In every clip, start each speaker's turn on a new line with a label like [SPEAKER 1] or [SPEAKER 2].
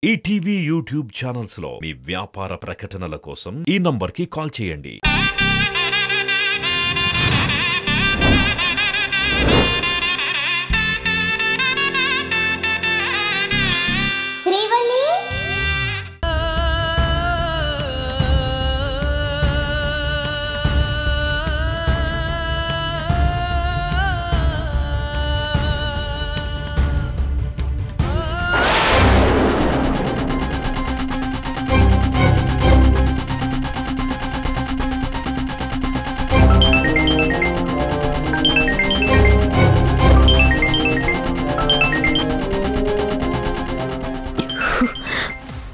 [SPEAKER 1] ETV YouTube channels లో మీ వ్యాపార ప్రకటనల కోసం ఈ నంబర్కి కాల్ చేయండి.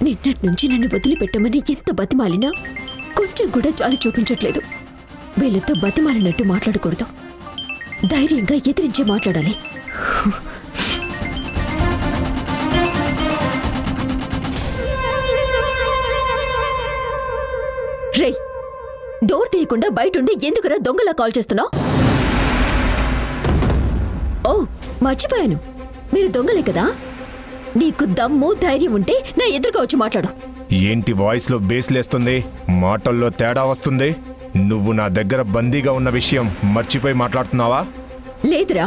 [SPEAKER 2] నిన్నటి నుంచి నన్ను వదిలిపెట్టమని ఎంత బతిమాలినా కొంచెం కూడా జాలి చూపించట్లేదు. వీళ్ళతో బతిమాలినట్టు మాట్లాడకూడదు, ధైర్యంగా ఎదిరించి మాట్లాడాలి. రేయ్, డోర్ తీయకుండా బయటుండి ఎందుకురా దొంగలా కాల్ చేస్తున్నావు? ఓ మర్చిపోయాను, మీరు దొంగలే కదా. నీకు దమ్ము ధైర్యం ఉంటే నా ఎదురుగా వచ్చి మాట్లాడు.
[SPEAKER 3] ఏంటి వాయిస్ లో బేస్ లేస్తుంది, మాటల్లో తేడా వస్తుంది? నువ్వు నా దగ్గర బందీగా ఉన్న విషయం మర్చిపోయి మాట్లాడుతున్నావా?
[SPEAKER 2] లేదురా,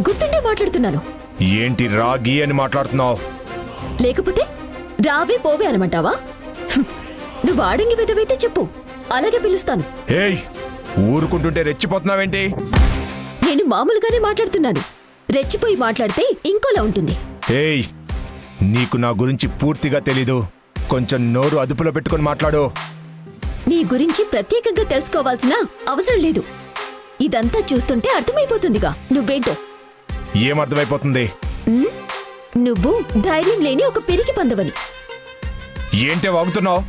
[SPEAKER 2] గుర్తుండే మాట్లాడుతున్నాను.
[SPEAKER 3] ఏంటి రాగి అని మాట్లాడుతున్నావు?
[SPEAKER 2] లేకపోతే రావే పోవే అనమంటావా? నువ్వు ఆడంగి విధవైతే చెప్పు, అలాగే పిలుస్తాను.
[SPEAKER 3] ఏయ్, ఊరుకుంటుంటే రెచ్చిపోతున్నావేంటి?
[SPEAKER 2] నేను మామూలుగానే మాట్లాడుతున్నాను, రెచ్చిపోయి మాట్లాడితే ఇంకోలా ఉంటుంది.
[SPEAKER 3] ఏయ్, నీకు నా గురించి పూర్తిగా తెలీదు, కొంచెం నోరు అదుపులో పెట్టుకుని మాట్లాడు.
[SPEAKER 2] నీ గురించి ప్రత్యేకంగా తెలుసుకోవాల్సిన అవసరం లేదు, ఇదంతా చూస్తుంటే అర్థమైపోతుందిగా నువ్వేంటో.
[SPEAKER 3] ఏమర్థమైపోతుంది?
[SPEAKER 2] నువ్వు ధైర్యం లేని ఒక పిరికి పందవని.
[SPEAKER 3] ఏంటే వాగుతున్నావు?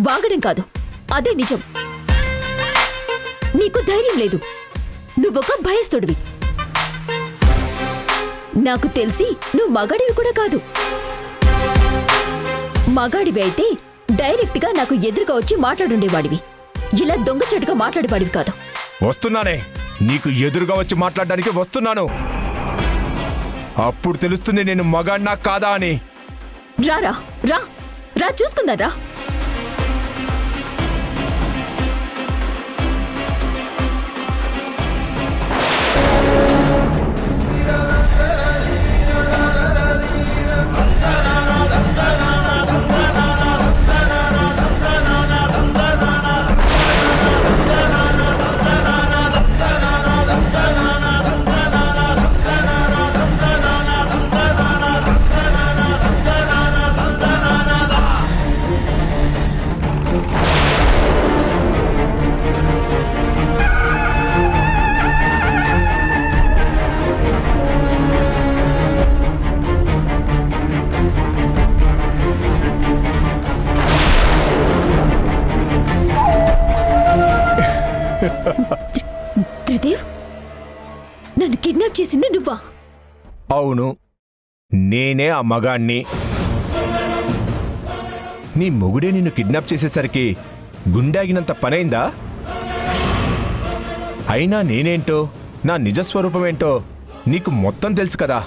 [SPEAKER 2] వాగడం కాదు, అదే నిజం. నీకు ధైర్యం లేదు, నువ్వొక భయస్తుడివి. నాకు తెలిసి నువ్వు మగాడివి కూడా కాదు. మగాడివి అయితే డైరెక్ట్ గా నాకు ఎదురుగా వచ్చి మాట్లాడుండేవాడివి, ఇలా దొంగచాటుగా మాట్లాడేవాడివి కాదు.
[SPEAKER 3] వస్తున్నానే, నీకు ఎదురుగా వచ్చి మాట్లాడడానికి వస్తున్నాను. అప్పుడు తెలుస్తుంది నేను మగాడినా కాదా అని.
[SPEAKER 2] రారా రా రా, చూసుకుందా రా. త్రిదేవ్, నన్ను కిడ్నాప్ చేసింది నువ్వా?
[SPEAKER 3] అవును, నేనే ఆ మగాణ్ణి. నీ మొగుడే నిన్ను కిడ్నాప్ చేసేసరికి గుండాగినంత పనైందా? అయినా నేనేంటో, నా నిజస్వరూపమేంటో నీకు మొత్తం తెలుసు కదా.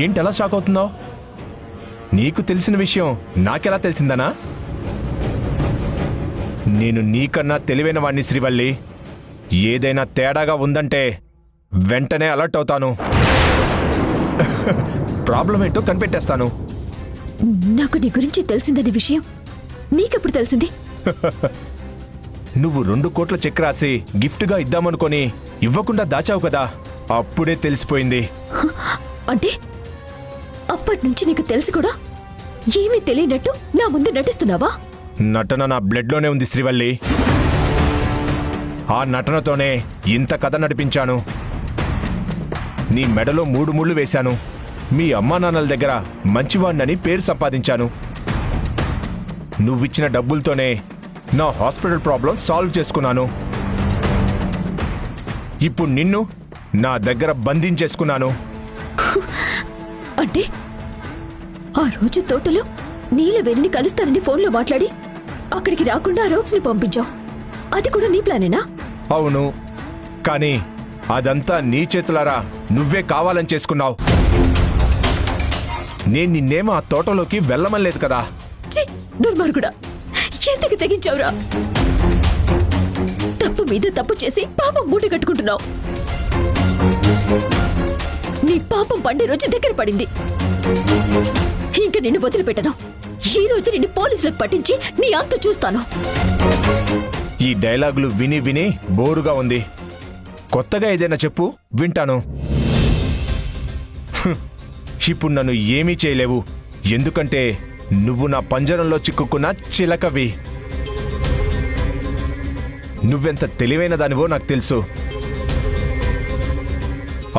[SPEAKER 3] ఏంటలా షాక్ అవుతున్నావు? నీకు తెలిసిన విషయం నాకెలా తెలిసిందనా? నేను నీకన్నా తెలివైన వాణ్ణి శ్రీవల్లి. ఏదైనా తేడాగా ఉందంటే వెంటనే అలర్ట్ అవుతాను, ప్రాబ్లం ఏంటో కనిపెట్టేస్తాను.
[SPEAKER 2] నాకు నీ గురించి తెలిసిందనే విషయం నీకెప్పుడు తెలిసింది?
[SPEAKER 3] నువ్వు 2 కోట్ల చెక్ రాసి గిఫ్ట్గా ఇద్దామనుకొని ఇవ్వకుండా దాచావు కదా, అప్పుడే తెలిసిపోయింది.
[SPEAKER 2] అంటే అప్పటినుంచి నీకు తెలిసి కూడా ఏమీ తెలియనట్టు నా ముందు నటిస్తున్నావా?
[SPEAKER 3] నటన నా బ్లడ్లోనే ఉంది శ్రీవల్లి. ఆ నటనతోనే ఇంత కథ నడిపించాను. నీ మెడలో 3 ముళ్ళు వేశాను. మీ అమ్మా నాన్నల దగ్గర మంచివాణ్ణని పేరు సంపాదించాను. నువ్విచ్చిన డబ్బులతోనే నా హాస్పిటల్ ప్రాబ్లం సాల్వ్ చేసుకున్నాను. ఇప్పుడు నిన్ను నా దగ్గర బంధించేసుకున్నాను.
[SPEAKER 2] అంటే ఆ రోజు తోటలో నీలవేణిని కలుస్తానని ఫోన్లో మాట్లాడి అక్కడికి రాకుండా రోక్స్ని పంపించావు. అది కూడా నీ ప్లానేనా?
[SPEAKER 3] అవును, కానీ అదంతా నీ చేతులారా నువ్వే కావాలని చేసుకున్నావు. నేను నిన్నేమో ఆ తోటలోకి వెళ్ళమనలేదు కదా.
[SPEAKER 2] దుర్మార్గుడా, ఎంతకి తెగించావురా? తప్పు మీద తప్పు చేసి పాపం మూట కట్టుకుంటున్నావు. నీ పాపం పండే రోజు దగ్గర పడింది. ఇంక నిన్ను వదిలిపెట్టను. ఈ రోజు నిన్ను పోలీసులకు పట్టించి నీ అంతు చూస్తాను.
[SPEAKER 3] ఈ డైలాగులు విని విని బోరుగా ఉంది. కొత్తగా ఏదైనా చెప్పు, వింటాను. ఇప్పుడు నన్ను ఏమీ చేయలేవు, ఎందుకంటే నువ్వు నా పంజరంలో చిక్కుకున్న చిలకవి. నువ్వెంత తెలివైన దానివో నాకు తెలుసు.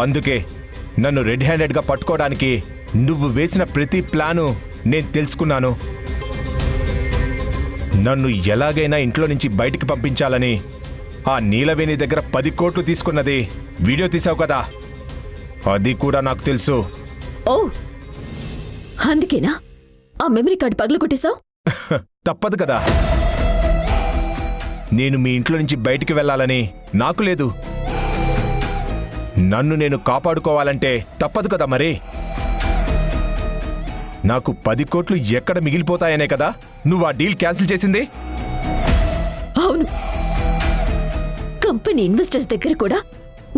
[SPEAKER 3] అందుకే నన్ను రెడ్ హ్యాండెడ్గా పట్టుకోవడానికి నువ్వు వేసిన ప్రతి ప్లాను నేను తెలుసుకున్నాను. నన్ను ఎలాగైనా ఇంట్లో నుంచి బయటికి పంపించాలని ఆ నీలవేణి దగ్గర 10 కోట్లు తీసుకున్నది వీడియో తీసావు కదా, అది కూడా నాకు తెలుసు.
[SPEAKER 2] ఓ, అందుకేనా ఆ మెమరీ కార్డు పగలగొట్టేశావు?
[SPEAKER 3] తప్పదు కదా. నేను మీ ఇంట్లో నుంచి బయటికి వెళ్ళాలని నాకు లేదు. నన్ను నేను కాపాడుకోవాలంటే తప్పదు కదా. మరి నాకు 10 కోట్లు ఎక్కడ మిగిలిపోతాయనే కదా నువ్వు ఆ డీల్ క్యాన్సిల్ చేసింది.
[SPEAKER 2] అవును, కంపెనీ ఇన్వెస్టర్స్ దగ్గర కూడా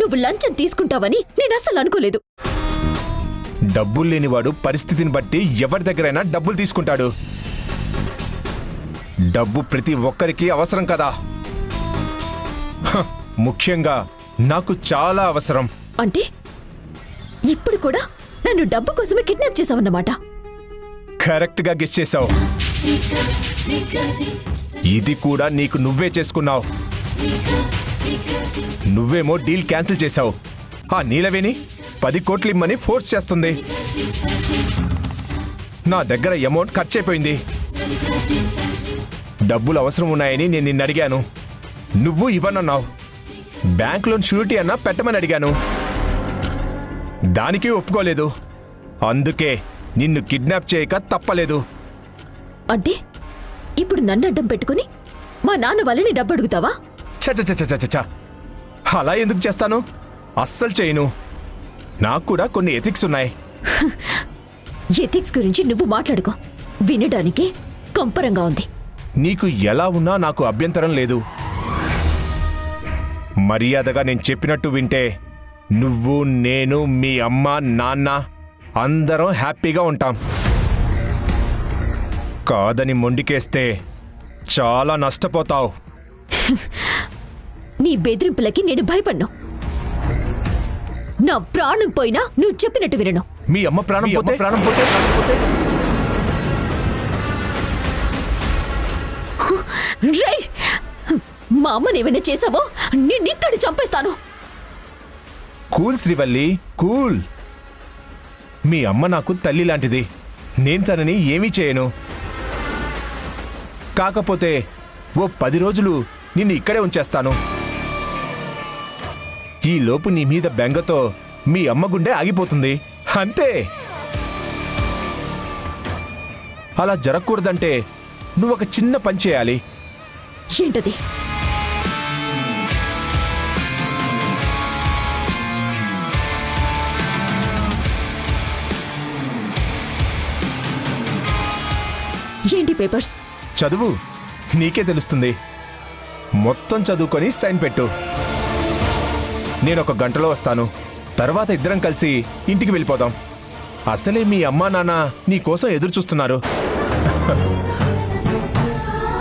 [SPEAKER 2] నువ్వు లంచం తీసుకుంటావని నేను అస్సలు అనుకోలేదు.
[SPEAKER 3] డబ్బులు లేనివాడు పరిస్థితిని బట్టి ఎవరి దగ్గరైనా డబ్బులు తీసుకుంటాడు. డబ్బు ప్రతి ఒక్కరికి అవసరం కదా. ముఖ్యంగా నాకు చాలా అవసరం.
[SPEAKER 2] అంటే ఇప్పుడు కూడా నన్ను డబ్బు కోసమే కిడ్నాప్ చేశావన్నమాట?
[SPEAKER 3] కరెక్ట్గా గెస్ చేశావు. ఇది కూడా నీకు నువ్వే చేసుకున్నావు. నువ్వేమో డీల్ క్యాన్సిల్ చేశావు. ఆ నీలవేణి 10 కోట్లు ఇమ్మని ఫోర్స్ చేస్తుంది. నా దగ్గర అమౌంట్ ఖర్చు అయిపోయింది. డబ్బులు అవసరం ఉన్నాయని నేను నిన్ను అడిగాను, నువ్వు ఇవ్వనన్నావు. బ్యాంక్ లోన్ షూరిటీ అన్నా పెట్టమని అడిగాను, దానికి ఒప్పుకోలేదు. అందుకే నిన్ను కిడ్నాప్ చేయక తప్పలేదు.
[SPEAKER 2] అంటే ఇప్పుడు నన్ను అడ్డం పెట్టుకుని మా నాన్న వాళ్ళని డబ్బు అడుగుతావా?
[SPEAKER 3] చ అలా ఎందుకు చేస్తాను? అస్సలు చేయను. నాకు కూడా కొన్ని ఎథిక్స్ ఉన్నాయి.
[SPEAKER 2] ఎథిక్స్ గురించి నువ్వు మాట్లాడుకో, వినడానికి కంపరంగా ఉంది.
[SPEAKER 3] నీకు ఎలా ఉన్నా నాకు అభ్యంతరం లేదు. మర్యాదగా నేను చెప్పినట్టు వింటే నువ్వు, నేను, మీ అమ్మ, నాన్న అందరం హ్యాపీగా ఉంటాం. కాదని మొండికేస్తే చాలా నష్టపోతావు.
[SPEAKER 2] నీ బెదిరింపులకి నేను భయపడ్ను. నా ప్రాణం పోయినా నువ్వు చెప్పినట్టు వినను.
[SPEAKER 3] మీ అమ్మ ప్రాణం పోతే
[SPEAKER 2] రేయ్, మా అమ్మని ఏమైనా చేసావో నిన్నిక్కడి చంపేస్తాను.
[SPEAKER 3] Cool Srivalli, cool. మీ అమ్మ నాకు తల్లి లాంటిది. నేను తనని ఏమీ చేయను. కాకపోతే ఓ 10 రోజులు నిన్ను ఇక్కడే ఉంచేస్తాను. ఈలోపు నీ మీద బెంగతో మీ అమ్మ గుండె ఆగిపోతుంది, అంతే. అలా జరగకూడదంటే నువ్వు ఒక చిన్న పని చేయాలి.
[SPEAKER 2] ఏంటది? ఏంటి పేపర్స్?
[SPEAKER 3] చదువు, నీకే తెలుస్తుంది. మొత్తం చదువుకొని సైన్ పెట్టు. నేను 1 గంటలో వస్తాను. తర్వాత ఇద్దరం కలిసి ఇంటికి వెళ్ళిపోదాం. అసలే మీ అమ్మా నాన్న నీ కోసం ఎదురు చూస్తున్నారు.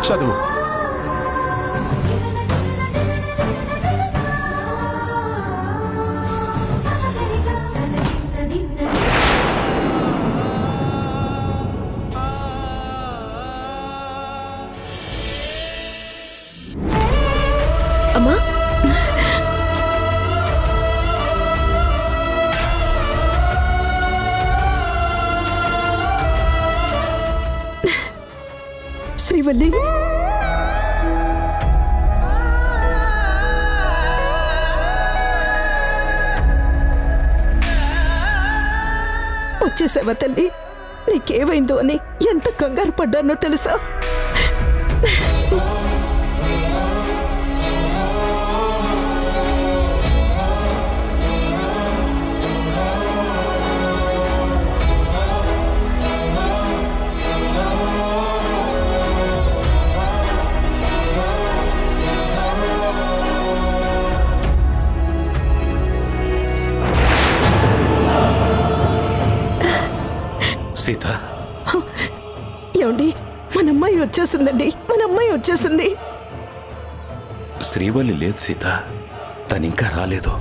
[SPEAKER 3] చదువు.
[SPEAKER 2] అమ్మా,
[SPEAKER 4] శ్రీవల్లి, వచ్చేసావా తల్లి? నీకేమైందో అని ఎంత కంగారు పడ్డానో తెలుసా? వచ్చేసిందండి, మన అమ్మాయి వచ్చేసింది.
[SPEAKER 5] శ్రీవల్లి లేదు సీత, తనింకా రాలేదు.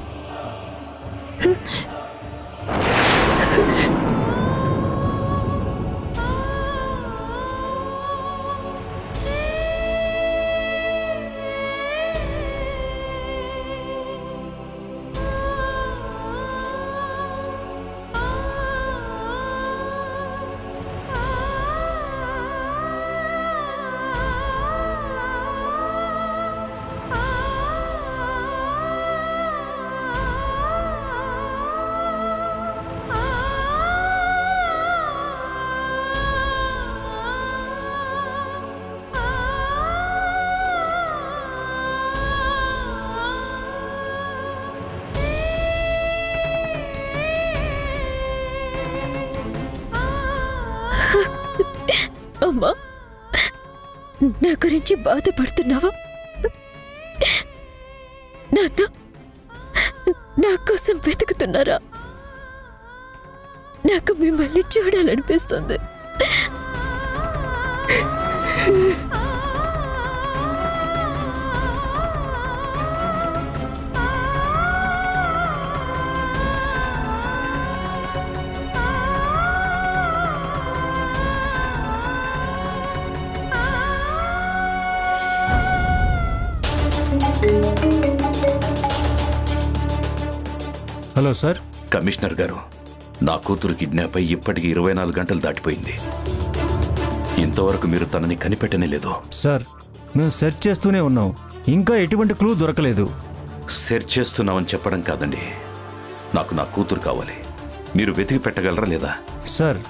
[SPEAKER 2] అమ్మా, నా గురించి బాధపడుతున్నావా? నాన్న నా కోసం వెతుకుతున్నారా? నాకు మిమ్మల్ని చూడాలనిపిస్తుంది.
[SPEAKER 3] Hello sir.
[SPEAKER 5] కమిషనర్ గారు, నా కూతురు కిడ్నాప్ అయి ఇప్పటికి 24 గంటలు దాటిపోయింది. ఇంతవరకు మీరు తనని కనిపెట్టనే లేదు.
[SPEAKER 6] సార్, మేము సెర్చ్ చేస్తూనే ఉన్నాం, ఇంకా ఎటువంటి క్లూ దొరకలేదు.
[SPEAKER 5] సెర్చ్ చేస్తున్నామని చెప్పడం కాదండి, నాకు నా కూతురు కావాలి. మీరు వెతికి పెట్టగలరా లేదా?
[SPEAKER 6] సార్,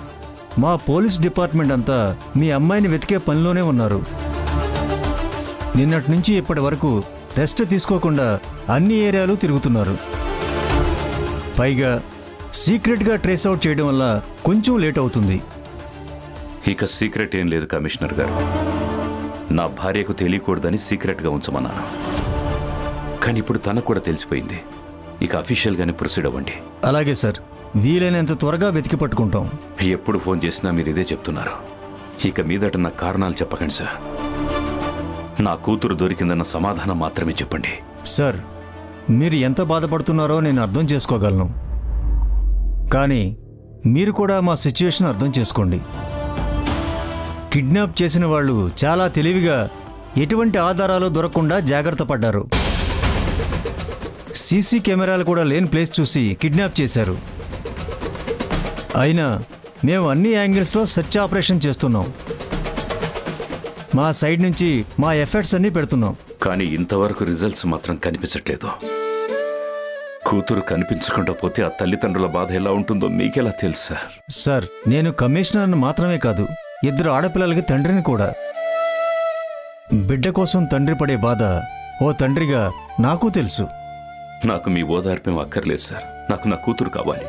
[SPEAKER 6] మా పోలీస్ డిపార్ట్మెంట్ అంతా మీ అమ్మాయిని వెతికే పనిలోనే ఉన్నారు. నిన్నటి నుంచి ఇప్పటి వరకు రెస్ట్ తీసుకోకుండా అన్ని ఏరియాలు తిరుగుతున్నారు. పైగా సీక్రెట్గా ట్రేస్ అవుట్ చేయడం వల్ల కొంచెం లేట్ అవుతుంది.
[SPEAKER 5] ఇక సీక్రెట్ ఏం లేదు కమిషనర్ గారు. నా భార్యకు తెలియకూడదని సీక్రెట్గా ఉంచమన్నాను, కానీ ఇప్పుడు తనకు కూడా తెలిసిపోయింది. ఇక అఫీషియల్గానే ప్రొసీడ్ అవ్వండి.
[SPEAKER 6] అలాగే సార్, వీలైనంత త్వరగా వెతికి పట్టుకుంటాం.
[SPEAKER 5] ఎప్పుడు ఫోన్ చేసినా మీరు ఇదే చెప్తున్నారు. ఇక మీదట నా కారణాలు చెప్పకండి సార్. నా కూతురు దొరికిందన్న సమాధానం మాత్రమే చెప్పండి.
[SPEAKER 6] సార్, మీరు ఎంత బాధపడుతున్నారో నేను అర్థం చేసుకోగలను, కానీ మీరు కూడా మా సిచ్యువేషన్ అర్థం చేసుకోండి. కిడ్నాప్ చేసిన వాళ్ళు చాలా తెలివిగా ఎటువంటి ఆధారాలు దొరకకుండా జాగ్రత్త పడ్డారు. సీసీ కెమెరాలు కూడా లేని ప్లేస్ చూసి కిడ్నాప్ చేశారు. అయినా మేము అన్ని యాంగిల్స్లో సెర్చ్ ఆపరేషన్ చేస్తున్నాం. మా సైడ్ నుంచి మా ఎఫర్ట్స్ అన్నీ పెడుతున్నాం.
[SPEAKER 5] కానీ ఇంతవరకు రిజల్ట్స్ మాత్రం కనిపించట్లేదు. కూతురు కనిపించకుండా పోతే ఆ తల్లిదండ్రుల బాధ ఎలా ఉంటుందో మీకెలా తెలుసు సార్?
[SPEAKER 6] సార్, నేను కమిషనర్ని మాత్రమే కాదు, 2 ఆడపిల్లలకి తండ్రిని కూడా. బిడ్డ కోసం తండ్రి పడే బాధ ఓ తండ్రిగా నాకు తెలుసు.
[SPEAKER 5] నాకు మీ ఓదార్పేం అక్కర్లేదు సార్. నాకు నా కూతురు కావాలి.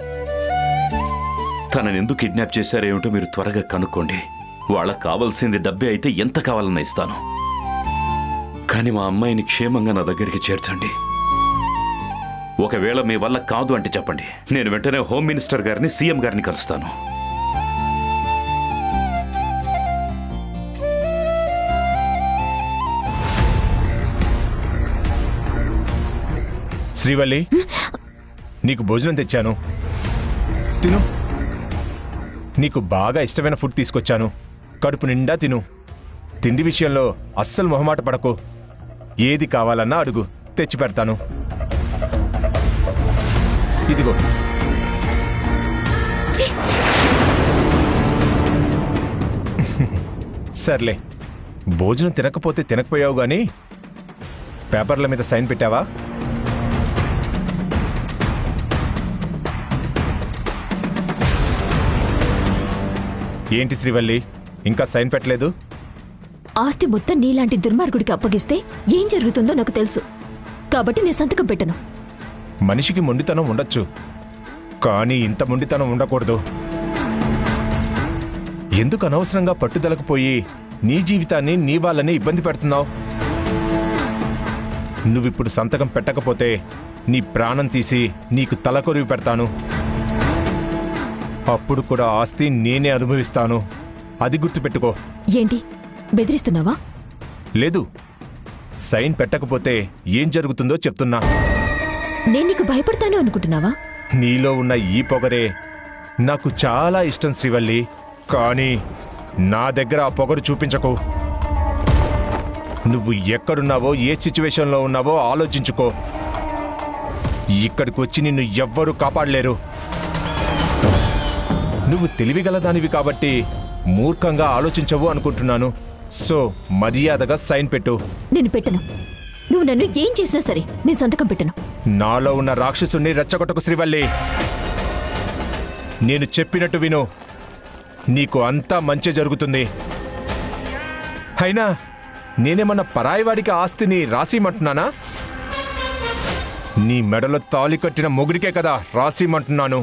[SPEAKER 5] తనని ఎందుకు కిడ్నాప్ చేశారేమిటో మీరు త్వరగా కనుక్కోండి. వాళ్ళకు కావాల్సింది డబ్బే అయితే ఎంత కావాలన్నా ఇస్తాను, కానీ మా అమ్మాయిని క్షేమంగా నా దగ్గరికి చేర్చండి. ఒకవేళ మీ వల్ల కాదు అంటే చెప్పండి, నేను వెంటనే హోమ్ మినిస్టర్ గారిని, సీఎం గారిని కలుస్తాను.
[SPEAKER 3] శ్రీవల్లి, నీకు భోజనం తెచ్చాను, తిను. నీకు బాగా ఇష్టమైన ఫుడ్ తీసుకొచ్చాను, కడుపు నిండా తిను. తిండి విషయంలో అస్సలు మొహమాట పడకు. ఏది కావాలన్నా అడుగు, తెచ్చి పెడతాను. ఇదిగో. సర్లే, భోజనం తినకపోతే తినకపోయావు గాని పేపర్ల మీద సైన్ పెట్టావా? ఏంటి శ్రీవల్లి, ఇంకా సైన్ పెట్టలేదు?
[SPEAKER 2] ఆస్తి మొత్తం నీలాంటి దుర్మార్గుడికి అప్పగిస్తే ఏం జరుగుతుందో నాకు తెలుసు, కాబట్టి నేను సంతకం పెట్టను.
[SPEAKER 3] మనిషికి మొండితనం ఉండొచ్చు, కానీ ఇంత మొండితనం ఉండకూడదు. ఎందుకు అనవసరంగా పట్టుదలకు పోయి నీ జీవితాన్ని, నీ వాళ్ళని ఇబ్బంది పెడుతున్నావు? నువ్విప్పుడు సంతకం పెట్టకపోతే నీ ప్రాణం తీసి నీకు తలకొరివి పెడతాను. అప్పుడు కూడా ఆస్తి నేనే అనుభవిస్తాను, అది గుర్తుపెట్టుకో.
[SPEAKER 2] ఏంటి, బెదిరిస్తున్నావా?
[SPEAKER 3] లేదు, సైన్ పెట్టకపోతే ఏం జరుగుతుందో చెప్తున్నా.
[SPEAKER 2] నేను నీకు భయపడతాను అనుకుంటున్నావా?
[SPEAKER 3] నీలో ఉన్న ఈ పొగరే నాకు చాలా ఇష్టం శ్రీవల్లి. కానీ నా దగ్గర ఆ పొగరు చూపించకు. నువ్వు ఎక్కడున్నావో, ఏ సిచ్యువేషన్లో ఉన్నావో ఆలోచించుకో. ఇక్కడికి వచ్చి నిన్ను ఎవ్వరూ కాపాడలేరు. నువ్వు తెలివిగలదానివి కాబట్టి మూర్ఖంగా ఆలోచించవు అనుకుంటున్నాను. సో మర్యాదగా సైన్ పెట్టు.
[SPEAKER 2] నేను పెట్టను. నువ్వు నన్ను ఏం చేసినా సరే నేను సంతకం పెట్టను.
[SPEAKER 3] నాలో ఉన్న రాక్షసుని రెచ్చగొట్టకు శ్రీవల్లి. నేను చెప్పినట్టు విను, నీకు అంతా మంచి జరుగుతుంది. అయినా నేనేమన్నా పరాయివాడికి ఆస్తిని రాసిమంటున్నానా? నీ మెడలో తాళి కట్టిన మొగుడికే కదా రాసిమంటున్నాను.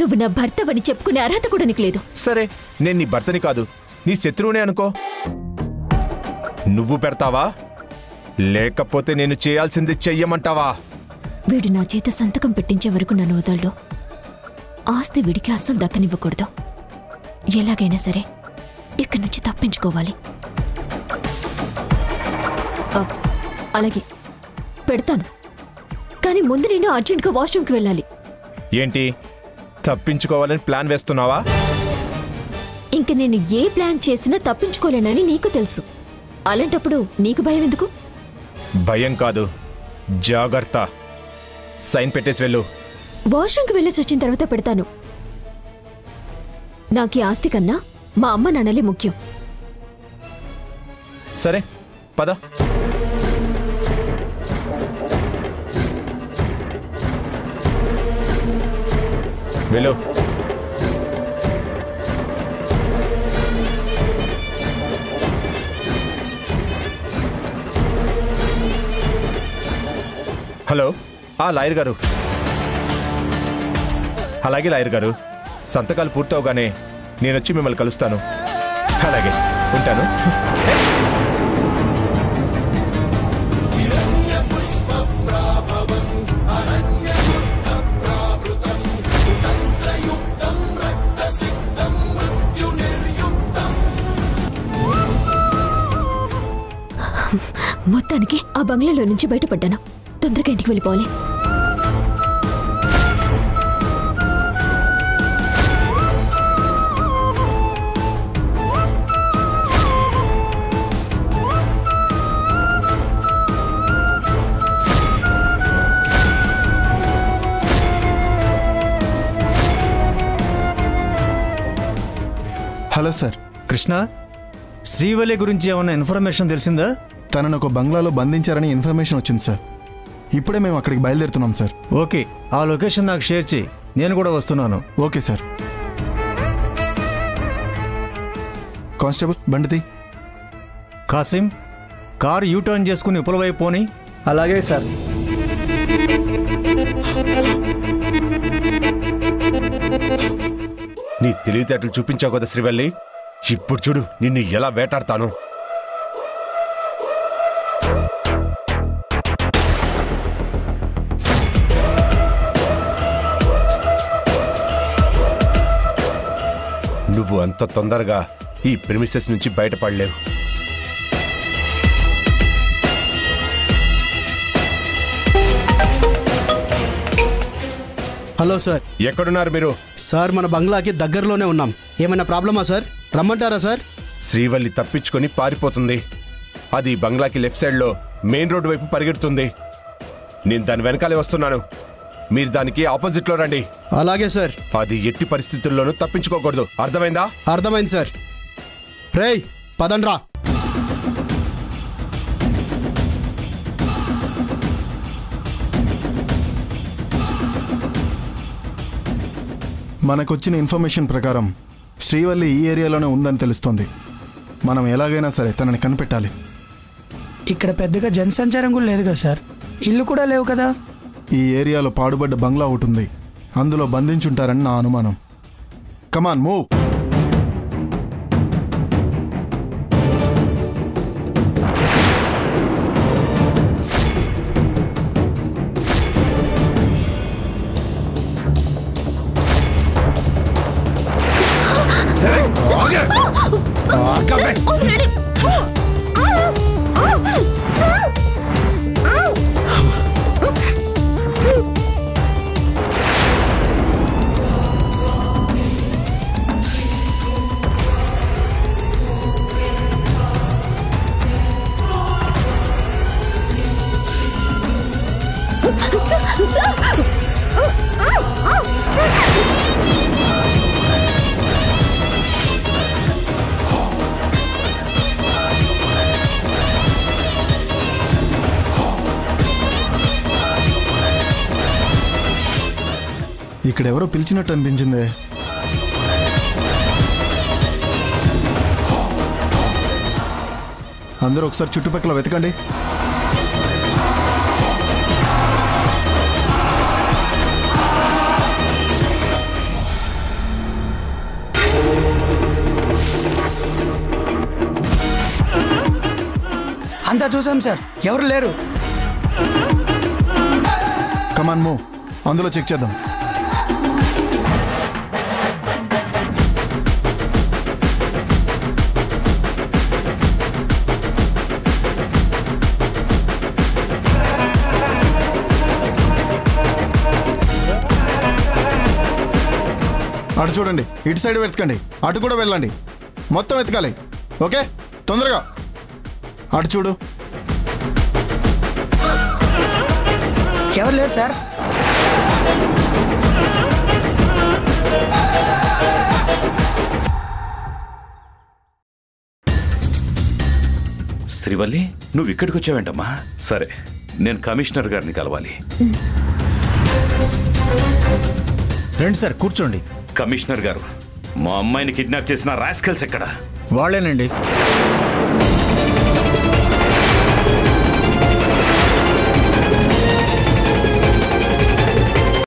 [SPEAKER 2] నువ్వు నా భర్తవని చెప్పుకునే అర్హత కూడా నీకు లేదు.
[SPEAKER 3] సరే, నేను నీ భర్తని కాదు, నీ శత్రువునే అనుకో. నువ్వు పెడతావా, లేకపోతే నేను చేయాల్సింది చెయ్యమంటావా?
[SPEAKER 2] వీడు నా చేత సంతకం పెట్టించే వరకు నన్ను వదలడు. ఆస్తి వీడికి అస్సలు దక్కనివ్వకూడదు. ఎలాగైనా సరే ఇక్కడి నుంచి తప్పించుకోవాలి. అలాగే పెడతాను, కానీ ముందు నేను అర్జెంట్గా వాష్రూమ్కి వెళ్ళాలి.
[SPEAKER 3] ఏంటి, తప్పించుకోవాలని ప్లాన్ వేస్తున్నావా?
[SPEAKER 2] ఇంక నేను ఏ ప్లాన్ చేసినా తప్పించుకోలేనని నీకు తెలుసు. అలాంటప్పుడు నీకు భయం ఎందుకు?
[SPEAKER 3] భయం కాదు, జాగ్రత్త. సైన్ పెట్టేసి వెళ్ళు.
[SPEAKER 2] వాష్రూమ్కి వెళ్ళేసి వచ్చిన తర్వాత పెడతాను. నాకు ఈ ఆస్తి కన్నా మా అమ్మ నాన్నలే ముఖ్యం.
[SPEAKER 3] సరే, పద. వెళ్ళు. హలో, లాయర్ గారు. అలాగే లాయర్ గారు, సంతకాలు పూర్తవగానే నేనొచ్చి మిమ్మల్ని కలుస్తాను. అలాగే, ఉంటాను.
[SPEAKER 2] మొత్తానికి ఆ బంగ్లాలో నుంచి బయటపడ్డాను. తొందరగా ఇంటికి వెళ్ళిపోవాలి.
[SPEAKER 7] Hello sir.
[SPEAKER 6] కృష్ణ, శ్రీవల్లి గురించి ఏమన్నా ఇన్ఫర్మేషన్ తెలిసిందా?
[SPEAKER 7] తనను ఒక బంగ్లాలో బంధించారని ఇన్ఫర్మేషన్ వచ్చింది సార్. ఇప్పుడే మేము అక్కడికి బయలుదేరుతున్నాం సార్.
[SPEAKER 6] ఓకే, ఆ లొకేషన్ నాకు షేర్ చేయి, నేను కూడా వస్తున్నాను.
[SPEAKER 7] Okay sir. కానిస్టేబుల్, బండితి.
[SPEAKER 6] కాసిం, కారు యూటర్న్ చేసుకుని ఉపలవైపు పోని.
[SPEAKER 8] అలాగే సార్.
[SPEAKER 3] నీ తెలివితేటలు చూపించావు కదా శ్రీవల్లి, ఇప్పుడు చూడు నిన్ను ఎలా వేటాడతాను. నువ్వు అంత తొందరగా ఈ ప్రిమిసెస్ నుంచి బయటపడలేవు.
[SPEAKER 8] Hello sir.
[SPEAKER 3] ఎక్కడున్నారు మీరు?
[SPEAKER 8] సార్, మన బంగ్లాకి దగ్గరలోనే ఉన్నాం. ఏమైనా ప్రాబ్లమా సార్? రమ్మంటారా సార్?
[SPEAKER 3] శ్రీవల్లి తప్పించుకొని పారిపోతుంది. అది బంగ్లాకి లెఫ్ట్ సైడ్లో మెయిన్ రోడ్డు వైపు పరిగెడుతుంది. నేను దాని వెనకాలే వస్తున్నాను. మీరు దానికి ఆపోజిట్లో రండి.
[SPEAKER 8] అలాగే సార్.
[SPEAKER 3] అది ఎట్టి పరిస్థితుల్లోనూ తప్పించుకోకూడదు, అర్థమైందా?
[SPEAKER 8] అర్థమైంది సార్. రేయ్, పదండ్రా.
[SPEAKER 7] మనకొచ్చిన ఇన్ఫర్మేషన్ ప్రకారం శ్రీవల్లి ఈ ఏరియాలోనే ఉందని తెలుస్తోంది. మనం ఎలాగైనా సరే తనని కనిపెట్టాలి.
[SPEAKER 9] ఇక్కడ పెద్దగా జనసంచారం కూడా లేదు కదా సార్, ఇల్లు కూడా లేవు కదా.
[SPEAKER 7] ఈ ఏరియాలో పాడుబడ్డ బంగ్లా ఒకటి ఉంది, అందులో బంధించుంటారని నా అనుమానం. కమాన్, మూవ్. ఇక్కడెవరో పిలిచినట్టు అనిపించింది. అందరూ ఒకసారి చుట్టుపక్కల వెతకండి.
[SPEAKER 9] అంతా చూసాం సార్, ఎవరు లేరు.
[SPEAKER 7] కమాన్ మూవ్, అందులో చెక్ చేద్దాం. అటు చూడండి, ఇటు సైడ్ వెతకండి, అటు కూడా వెళ్ళండి, మొత్తం వెతకాలి. ఓకే, తొందరగా అటు చూడు.
[SPEAKER 9] ఎవరు లేరు సార్.
[SPEAKER 5] శ్రీవల్లి, నువ్వు ఇక్కడికి వచ్చావేంటమ్మా? సరే, నేను కమిషనర్ గారిని కలవాలి.
[SPEAKER 6] రండి సార్, కూర్చోండి.
[SPEAKER 5] కమిషనర్ గారు, మా అమ్మాయిని కిడ్నాప్ చేసిన రాస్కల్స్ ఎక్కడ?
[SPEAKER 6] వాళ్ళేనండి.